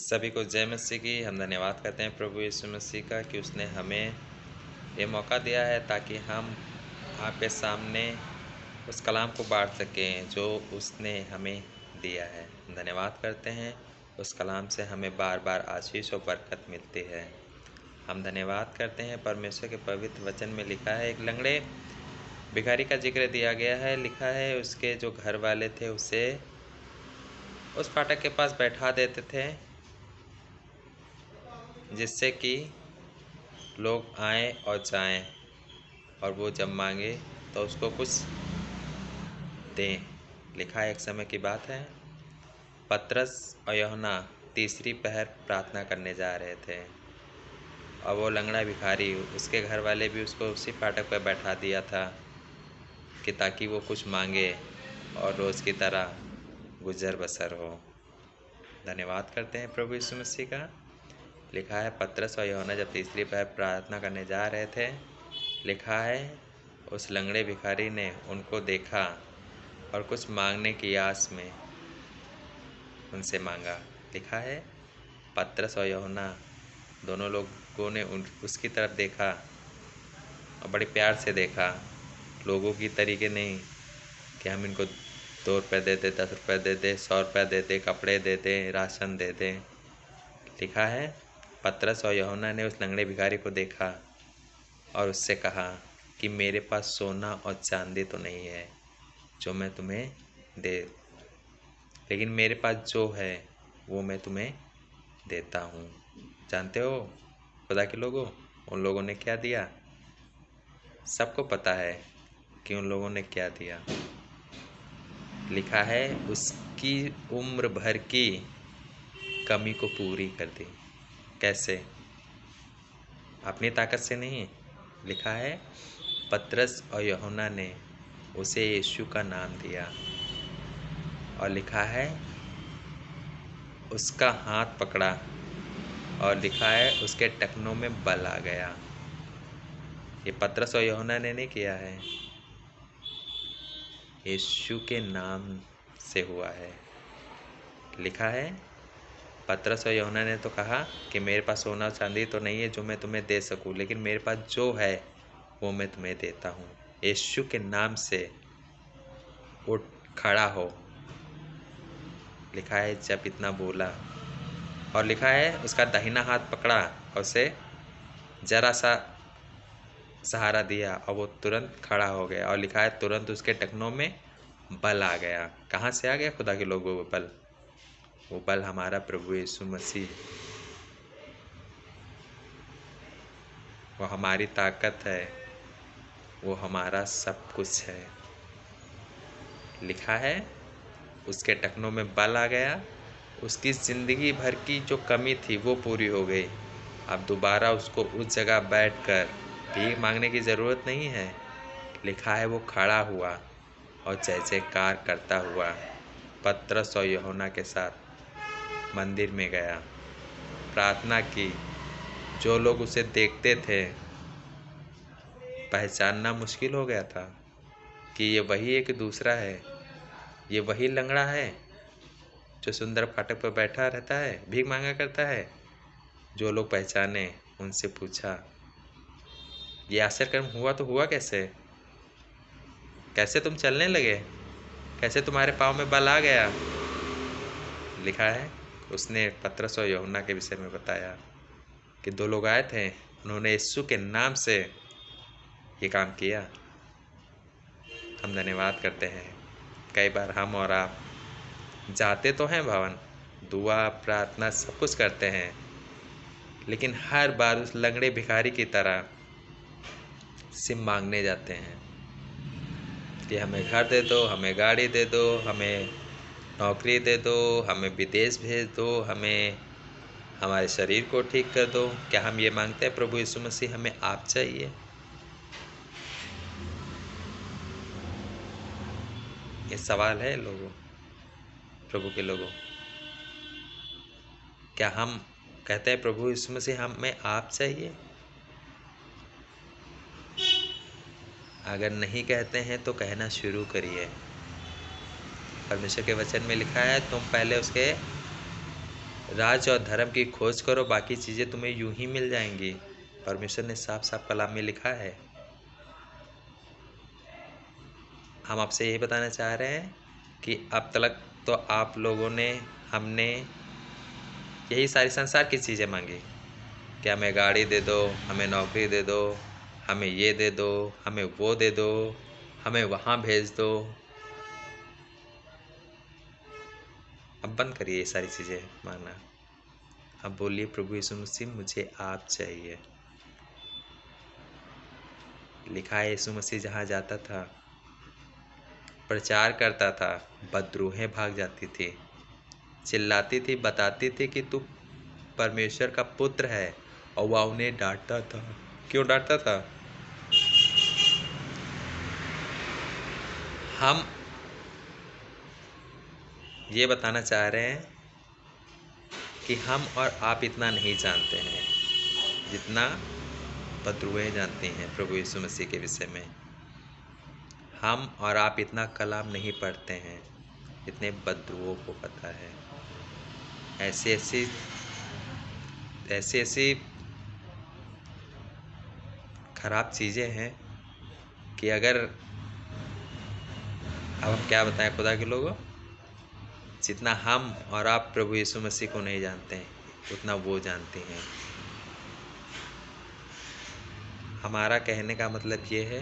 सभी को जय मसीह की। हम धन्यवाद करते हैं प्रभु यीशु मसीह का कि उसने हमें ये मौका दिया है ताकि हम आपके सामने उस कलाम को बांट सकें जो उसने हमें दिया है। हम धन्यवाद करते हैं, उस कलाम से हमें बार बार आशीष और बरकत मिलती है। हम धन्यवाद करते हैं, परमेश्वर के पवित्र वचन में लिखा है, एक लंगड़े भिखारी का जिक्र दिया गया है। लिखा है उसके जो घर वाले थे उसे उस फाटक के पास बैठा देते थे, जिससे कि लोग आएँ और जाएँ और वो जब मांगे तो उसको कुछ दें। लिखा है एक समय की बात है, पतरस और यूहन्ना तीसरी पहर प्रार्थना करने जा रहे थे और वो लंगड़ा भिखारी, उसके घर वाले भी उसको उसी फाटक पर बैठा दिया था कि ताकि वो कुछ मांगे और रोज़ की तरह गुजर बसर हो। धन्यवाद करते हैं प्रभु यीशु मसीह का। लिखा है पतरस और यूहन्ना जब तीसरी पहर प्रार्थना करने जा रहे थे, लिखा है उस लंगड़े भिखारी ने उनको देखा और कुछ मांगने की आस में उनसे मांगा। लिखा है पतरस और यूहन्ना दोनों लोगों ने उसकी तरफ देखा और बड़े प्यार से देखा, लोगों की तरीके नहीं कि हम इनको 2 रुपये दे दें, 10 रुपये दे दें, 100 रुपये दे दें, कपड़े दे दें, राशन दे दें। लिखा है पतरस और यूहन्ना ने उस लंगड़े भिखारी को देखा और उससे कहा कि मेरे पास सोना और चांदी तो नहीं है जो मैं तुम्हें दे, लेकिन मेरे पास जो है वो मैं तुम्हें देता हूँ। जानते हो खुदा के लोगों, उन लोगों ने क्या दिया? सबको पता है कि उन लोगों ने क्या दिया। लिखा है उसकी उम्र भर की कमी को पूरी कर दी। कैसे? अपनी ताकत से नहीं। लिखा है पतरस और यूहन्ना ने उसे यीशु का नाम दिया और लिखा है उसका हाथ पकड़ा और लिखा है उसके टखनों में बल आ गया। ये पतरस और यूहन्ना ने नहीं किया है, यीशु के नाम से हुआ है। लिखा है पतरस और यूहन्ना ने तो कहा कि मेरे पास सोना चांदी तो नहीं है जो मैं तुम्हें दे सकूं, लेकिन मेरे पास जो है वो मैं तुम्हें देता हूँ। यीशु के नाम से उठ खड़ा हो। लिखा है जब इतना बोला और लिखा है उसका दाहिना हाथ पकड़ा और उसे जरा सा सहारा दिया और वो तुरंत खड़ा हो गया और लिखा है तुरंत उसके टखनों में बल आ गया। कहाँ से आ गया खुदा के लोगों वो बल? वो बल हमारा प्रभु यीशु मसीह, वो हमारी ताकत है, वो हमारा सब कुछ है। लिखा है उसके टखनों में बल आ गया, उसकी ज़िंदगी भर की जो कमी थी वो पूरी हो गई। अब दोबारा उसको उस जगह बैठकर भीख मांगने की ज़रूरत नहीं है। लिखा है वो खड़ा हुआ और जय जयकार करता हुआ पतरस और यूहन्ना के साथ मंदिर में गया, प्रार्थना की। जो लोग उसे देखते थे पहचानना मुश्किल हो गया था कि ये वही एक दूसरा है, ये वही लंगड़ा है जो सुंदर फाटक पर बैठा रहता है, भीख मांगा करता है। जो लोग पहचाने उनसे पूछा ये आश्चर्यकर्म हुआ तो हुआ कैसे? कैसे तुम चलने लगे? कैसे तुम्हारे पाँव में बल आ गया? लिखा है उसने पतरस और यूहन्ना के विषय में बताया कि 2 लोग आए थे, उन्होंने यीशु के नाम से ये काम किया। हम धन्यवाद करते हैं। कई बार हम और आप जाते तो हैं भवन, दुआ प्रार्थना सब कुछ करते हैं, लेकिन हर बार उस लंगड़े भिखारी की तरह सिम मांगने जाते हैं कि हमें घर दे दो, हमें गाड़ी दे दो, हमें नौकरी दे दो, हमें विदेश भेज दो, हमें हमारे शरीर को ठीक कर दो। क्या हम ये मांगते हैं प्रभु यीशु मसीह हमें आप चाहिए? ये सवाल है लोगों, प्रभु के लोगों। क्या हम कहते हैं प्रभु यीशु मसीह हमें आप चाहिए? अगर नहीं कहते हैं तो कहना शुरू करिए। परमेश्वर के वचन में लिखा है तुम पहले उसके राज और धर्म की खोज करो, बाकी चीज़ें तुम्हें यूं ही मिल जाएंगी। परमेश्वर ने साफ साफ कलाम में लिखा है। हम आपसे यही बताना चाह रहे हैं कि अब तक तो आप लोगों ने, हमने यही सारी संसार की चीज़ें मांगी कि हमें गाड़ी दे दो, हमें नौकरी दे दो, हमें ये दे दो, हमें वो दे दो, हमें वहाँ भेज दो। अब बंद करिए ये सारी चीज़ें मांगना। अब बोलिए, प्रभु यीशु मसीह मुझे आप चाहिए। लिखा है यीशु मसीह जहाँ जाता था, प्रचार करता था, बदरूहें भाग जाती थी, चिल्लाती थी, बताती थी कि तू परमेश्वर का पुत्र है, और वह उन्हें डांटता था। क्यों डांटता था? हम ये बताना चाह रहे हैं कि हम और आप इतना नहीं जानते हैं जितना बदरूहें जानती हैं प्रभु यीशु मसीह के विषय में। हम और आप इतना कलाम नहीं पढ़ते हैं इतने बदरूहों को पता है। ऐसी ऐसी खराब चीज़ें हैं कि अगर, अब हम क्या बताएं खुदा के लोगों, जितना हम और आप प्रभु यीशु मसीह को नहीं जानते हैं उतना वो जानते हैं। हमारा कहने का मतलब ये है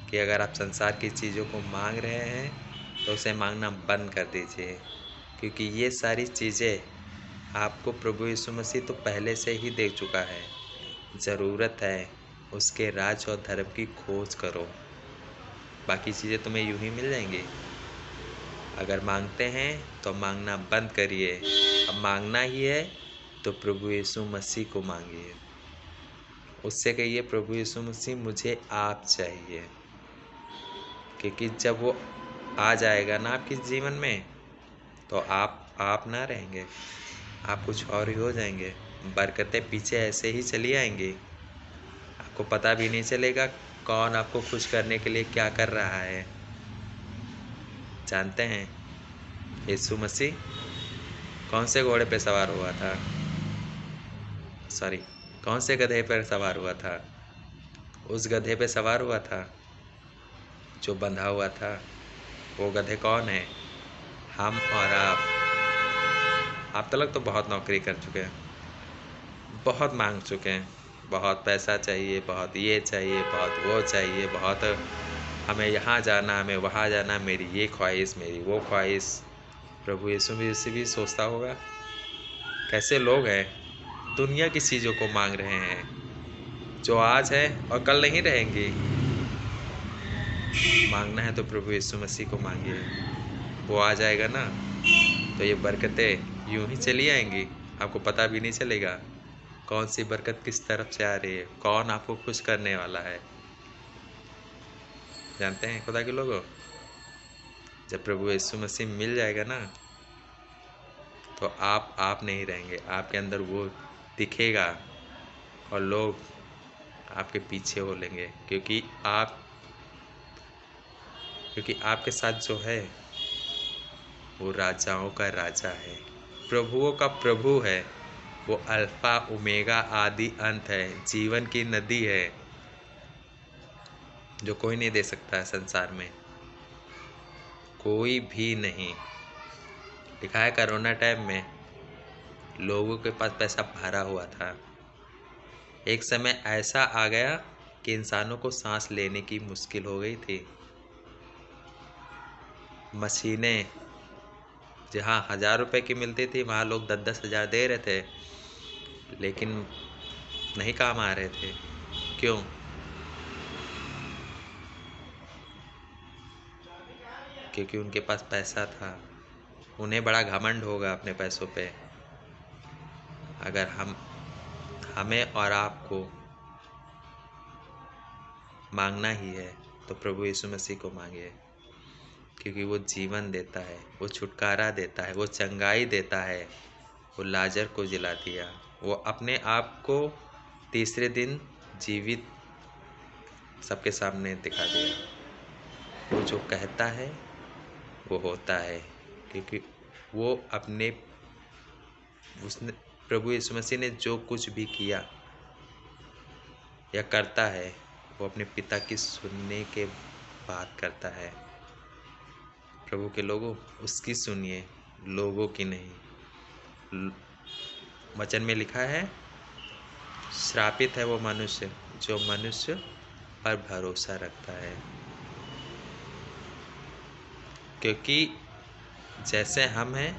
कि अगर आप संसार की चीज़ों को मांग रहे हैं तो उसे मांगना बंद कर दीजिए, क्योंकि ये सारी चीज़ें आपको प्रभु यीशु मसीह तो पहले से ही दे चुका है। ज़रूरत है उसके राज और धर्म की खोज करो, बाकी चीज़ें तुम्हें यूं ही मिल जाएंगी। अगर मांगते हैं तो मांगना बंद करिए। अब मांगना ही है तो प्रभु यीशु मसीह को मांगिए। उससे कहिए, प्रभु यीशु मसीह मुझे आप चाहिए, क्योंकि जब वो आ जाएगा ना आपके जीवन में तो आप ना रहेंगे, आप कुछ और ही हो जाएंगे। बरकतें पीछे ऐसे ही चली आएंगी, आपको पता भी नहीं चलेगा कौन आपको खुश करने के लिए क्या कर रहा है। जानते हैं यीशु मसीह कौन से घोड़े पे सवार हुआ था? सॉरी, कौन से गधे पर सवार हुआ था? उस गधे पे सवार हुआ था जो बंधा हुआ था। वो गधे कौन है? हम और आप तक तो बहुत नौकरी कर चुके हैं, बहुत मांग चुके हैं, बहुत पैसा चाहिए, बहुत ये चाहिए, बहुत वो चाहिए, बहुत हमें यहाँ जाना, हमें वहाँ जाना, मेरी ये ख्वाहिश, मेरी वो ख्वाहिश। प्रभु यीशु मसीह भी सोचता होगा कैसे लोग हैं दुनिया की चीज़ों को मांग रहे हैं जो आज है और कल नहीं रहेंगी। मांगना है तो प्रभु यीशु मसीह को मांगिए, वो आ जाएगा ना तो ये बरकतें यूं ही चली आएंगी, आपको पता भी नहीं चलेगा कौन सी बरकत किस तरफ से आ रही है, कौन आपको खुश करने वाला है। जानते हैं खुदा के लोगों, जब प्रभु यीशु मसीह मिल जाएगा ना तो आप नहीं रहेंगे, आपके अंदर वो दिखेगा और लोग आपके पीछे हो लेंगे, क्योंकि आपके साथ जो है वो राजाओं का राजा है, प्रभुओं का प्रभु है। वो अल्फा ओमेगा आदि अंत है, जीवन की नदी है जो कोई नहीं दे सकता है संसार में, कोई भी नहीं। लिखा है कोरोना टाइम में लोगों के पास पैसा भरा हुआ था। एक समय ऐसा आ गया कि इंसानों को सांस लेने की मुश्किल हो गई थी। मशीनें जहाँ 1000 रुपए की मिलती थी वहाँ लोग 10-10 हज़ार दे रहे थे, लेकिन नहीं काम आ रहे थे। क्यों? क्योंकि उनके पास पैसा था। उन्हें बड़ा घमंड होगा अपने पैसों पे। अगर हमें और आपको मांगना ही है तो प्रभु यीशु मसीह को मांगिए, क्योंकि वो जीवन देता है, वो छुटकारा देता है, वो चंगाई देता है। वो लाजर को जिला दिया, वो अपने आप को तीसरे दिन जीवित सबके सामने दिखा दिया। वो जो कहता है वो होता है, क्योंकि वो अपने उसने प्रभु यीशु मसीह ने जो कुछ भी किया या करता है वो अपने पिता की सुनने के बाद करता है। प्रभु के लोगों, उसकी सुनिए, लोगों की नहीं। वचन में लिखा है, श्रापित है वो मनुष्य जो मनुष्य पर भरोसा रखता है, क्योंकि जैसे हम हैं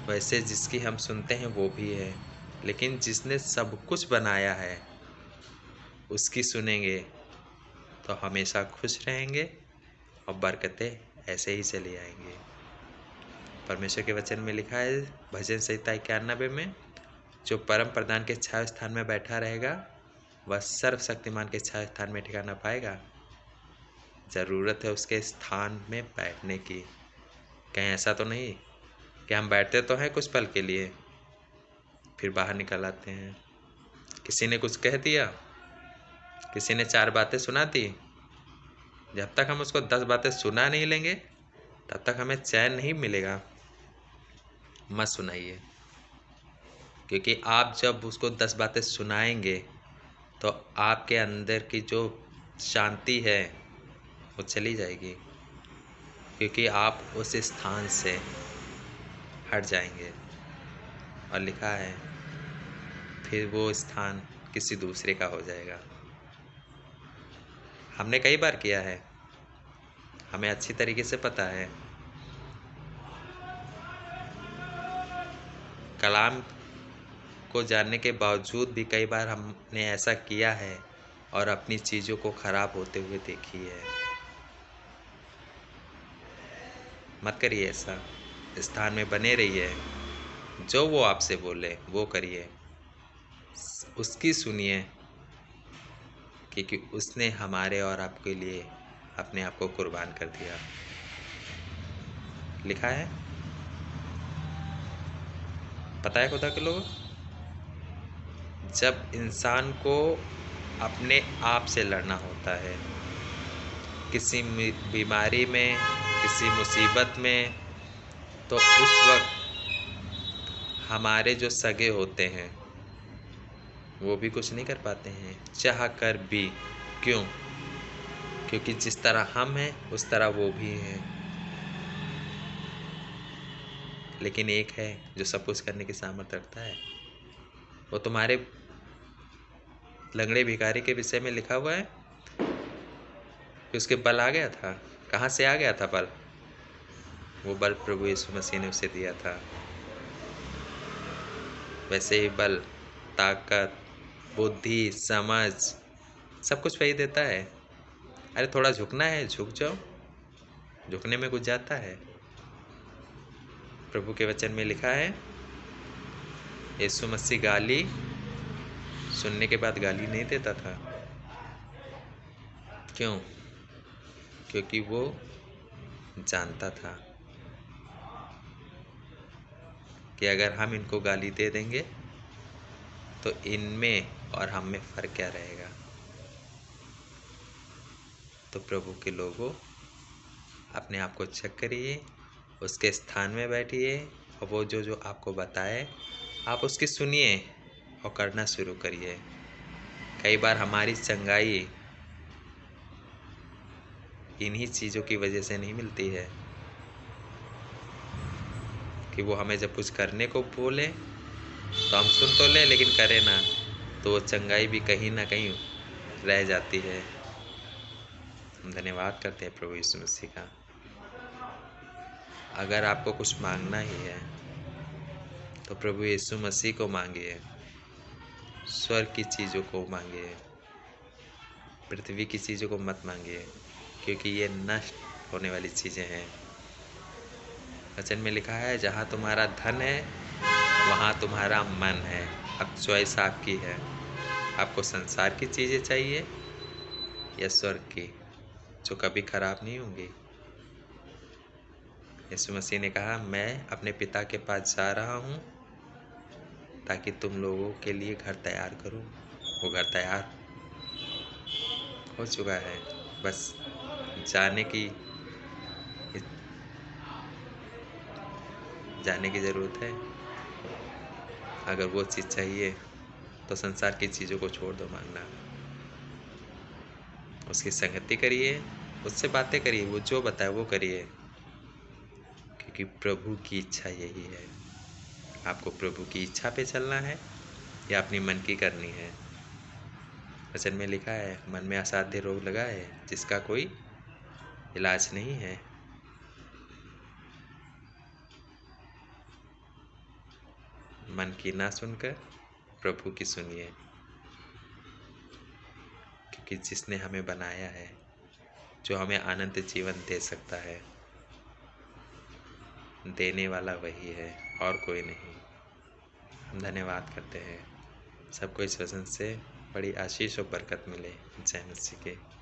वैसे जिसकी हम सुनते हैं वो भी है, लेकिन जिसने सब कुछ बनाया है उसकी सुनेंगे तो हमेशा खुश रहेंगे और बरकतें ऐसे ही चली आएंगी। परमेश्वर के वचन में लिखा है भजन संहिता 91 में, जो परम प्रधान के छाया स्थान में बैठा रहेगा वह सर्वशक्तिमान के छाया स्थान में ठिकाना पाएगा। ज़रूरत है उसके स्थान में बैठने की। कहीं ऐसा तो नहीं कि हम बैठते तो हैं कुछ पल के लिए फिर बाहर निकल आते हैं। किसी ने कुछ कह दिया, किसी ने 4 बातें सुना दी, जब तक हम उसको 10 बातें सुना नहीं लेंगे तब तक हमें चैन नहीं मिलेगा। मत सुनाइए, क्योंकि आप जब उसको 10 बातें सुनाएंगे तो आपके अंदर की जो शांति है वो चली जाएगी, क्योंकि आप उस स्थान से हट जाएंगे। और लिखा है फिर वो स्थान किसी दूसरे का हो जाएगा। हमने कई बार किया है, हमें अच्छी तरीके से पता है। कलाम को जानने के बावजूद भी कई बार हमने ऐसा किया है और अपनी चीज़ों को खराब होते हुए देखी है। मत करिए ऐसा, स्थान में बने रहिए। जो वो आपसे बोले वो करिए, उसकी सुनिए, क्योंकि उसने हमारे और आपके लिए अपने आप को कुर्बान कर दिया। लिखा है, पता है खुदा के लोग, जब इंसान को अपने आप से लड़ना होता है, किसी बीमारी में, किसी मुसीबत में, तो उस वक्त हमारे जो सगे होते हैं वो भी कुछ नहीं कर पाते हैं, चाह कर भी। क्यों? क्योंकि जिस तरह हम हैं उस तरह वो भी हैं। लेकिन एक है जो सब कुछ करने की सामर्थ्य रखता है। वो तुम्हारे लंगड़े भिखारी के विषय में लिखा हुआ है कि उसके बल आ गया था। कहाँ से आ गया था बल? वो बल प्रभु यीशु मसीह ने उसे दिया था। वैसे ही बल, ताकत, बुद्धि, समझ सब कुछ वही देता है। अरे थोड़ा झुकना है, झुक जाओ, झुकने में कुछ जाता है। प्रभु के वचन में लिखा है, यीशु मसीह गाली सुनने के बाद गाली नहीं देता था। क्यों? क्योंकि वो जानता था कि अगर हम इनको गाली दे देंगे तो इनमें और हम में फ़र्क क्या रहेगा। तो प्रभु के लोगों, अपने आप को चेक करिए, उसके स्थान में बैठिए और वो जो जो आपको बताए आप उसकी सुनिए और करना शुरू करिए। कई बार हमारी चंगाई इन्हीं चीज़ों की वजह से नहीं मिलती है कि वो हमें जब कुछ करने को बोले तो हम सुन तो लें लेकिन करें ना, तो वो चंगाई भी कहीं ना कहीं रह जाती है। हम धन्यवाद करते हैं प्रभु यीशु मसीह का। अगर आपको कुछ मांगना ही है तो प्रभु यीशु मसीह को मांगिए, स्वर्ग की चीज़ों को मांगिए, पृथ्वी की चीज़ों को मत मांगिए, क्योंकि ये नष्ट होने वाली चीज़ें हैं। वचन में लिखा है, जहाँ तुम्हारा धन है वहाँ तुम्हारा मन है। अब चॉइस आपकी है, आपको संसार की चीज़ें चाहिए या स्वर्ग की, जो कभी खराब नहीं होंगी। यीशु मसीह ने कहा, मैं अपने पिता के पास जा रहा हूँ ताकि तुम लोगों के लिए घर तैयार करूँ। वो घर तैयार हो चुका है, बस जाने की ज़रूरत है। अगर वो चीज़ चाहिए तो संसार की चीज़ों को छोड़ दो मांगना। उसकी संगति करिए, उससे बातें करिए, वो जो बताए वो करिए, क्योंकि प्रभु की इच्छा यही है। आपको प्रभु की इच्छा पे चलना है या अपनी मन की करनी है। वचन में लिखा है, मन में असाध्य रोग लगा है जिसका कोई इलाज नहीं है। मन की ना सुनकर प्रभु की सुनिए, क्योंकि जिसने हमें बनाया है, जो हमें आनंद जीवन दे सकता है, देने वाला वही है और कोई नहीं। हम धन्यवाद करते हैं। सबको इस वचन से बड़ी आशीष और बरकत मिले। जय मसीह के।